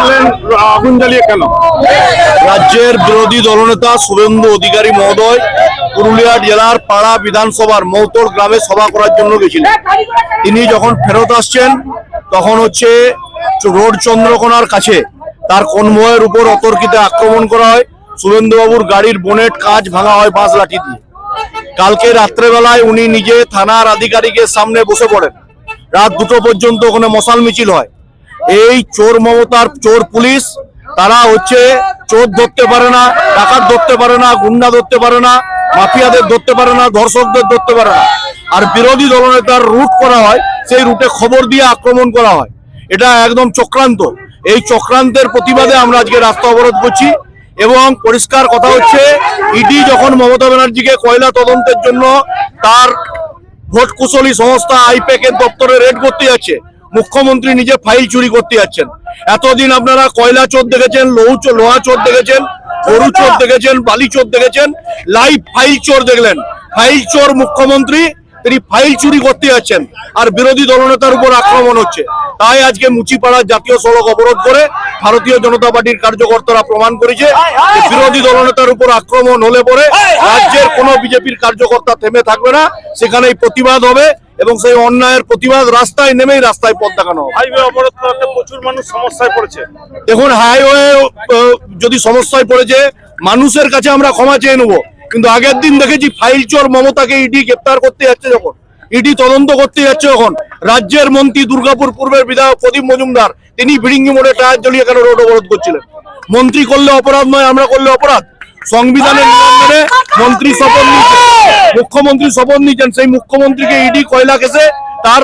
গেলেন আগুন জ্বালিয়ে কেন? রাজ্যের বিরোধী দলনেতা শুভেন্দু অধিকারী মহোদয় পুরুলিয়া জেলার পাড়া বিধানসভার মৌতর গ্রামে সভা করার জন্য গেছিলেন। তিনি যখন ফেরত আসছেন তখন রোড চন্দ্রকোনার কাছে তার কনভয়ের উপর অতর্কিতে আক্রমণ করা হয়। শুভেন্দুবাবুর গাড়ির বোনেট কাঁচ ভাঙা হয় বাঁশ লাঠি দিয়ে। কালকে রাত্রেবেলায় উনি নিজে থানার আধিকারিকের সামনে বসে পড়েন। রাত 2টো পর্যন্ত ওখানে মশাল মিছিল হয়। এই চোর মমতার চোর পুলিশ, তারা চোর ধরতে পারে না, ডাকাত ধরতে পারে না, গুন্ডা ধরতে পারে না, মাফিয়াদের ধরতে পারে না, ধর্ষকদের ধরতে পারে না। আর বিরোধী দলনেতার রুট করা হয়, সেই রুটে খবর দিয়ে আক্রমণ করা হয়। এটা একদম চক্রান্ত। এই চক্রান্তের প্রতিবাদে আমরা আজকে রাস্তা অবরোধ করছি। এবং পরিষ্কার কথা হচ্ছে, ইডি যখন মমতা ব্যানার্জিকে কয়লা তদন্তের জন্য তার ভোট কুশলী সংস্থা আইপ্যাক এর দপ্তরে রেড করতে যাচ্ছে, মুখ্যমন্ত্রী নিজে ফাইল চুরি করতে যাচ্ছেন। এতদিন আপনারা কয়লা চোর দেখেছেন, লোহা চোর দেখেছেন, গরু চোর দেখেছেন, বালি চোর দেখেছেন, লাইভ ফাইল চোর দেখলেন। ফাইল চোর মুখ্যমন্ত্রী, তিনি ফাইল চুরি করতে যাচ্ছেন আর বিরোধী দলনেতার উপর আক্রমণ হচ্ছে। তাই আজকে মুচিপাড়ার জাতীয় সড়ক অবরোধ করে ভারতীয় জনতা পার্টির কার্যকর্তারা প্রমাণ করেছে যে বিরোধী দলনেতার উপর আক্রমণ হলে পরে রাজ্যের কোনো বিজেপির কার্যকর্তা থেমে থাকবে না, সেখানেই প্রতিবাদ হবে এবং সেই অন্যায়ের প্রতিবাদ রাস্তায় নেমেই রাস্তায় পথ দেখানো হবে। হাইওয়ে অবরোধ করতে প্রচুর মানুষ সমস্যায় পড়েছে। দেখুন, হাইওয়ে যদি সমস্যায় পড়েছে, মানুষের কাছে আমরা ক্ষমা চেয়ে নেবো, কিন্তু আগের দিন দেখেছি ফাইল চোর মমতাকে ইডি গ্রেপ্তার করতে যাচ্ছে, যখন ইডি তদন্ত করতে যাচ্ছে, যখন রাজ্যের মন্ত্রী দুর্গাপুর পূর্বের বিধায়ক প্রদীপ মজুমদার তিনি ভিড়িঙ্গি মোড়ে টায়ার জ্বলিয়ে কেন রোড অবরোধ করছিলেন? মন্ত্রী করলে অপরাধ নয়, আমরা করলে অপরাধ? সংবিধানের নিয়ম মেনে মন্ত্রী শপথ নিয়েছেন, মুখ্যমন্ত্রী শপথ নিয়েছেন, সেই মুখ্যমন্ত্রীকে ইডি কয়লা কেসে তার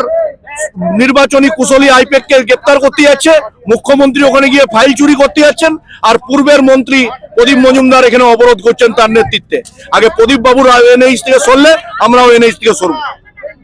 নির্বাচনী কুশলী আইপ্যাককে গ্রেপ্তার করতে যাচ্ছে, মুখ্যমন্ত্রী ওখানে গিয়ে ফাইল চুরি করতে যাচ্ছেন, আর পূর্বের মন্ত্রী প্রদীপ মজুমদার এখানে অবরোধ করছেন তার নেতৃত্বে। আগে প্রদীপ বাবুর এনএইচ থেকে সরলে আমরাও এনএইচ থেকে সরব।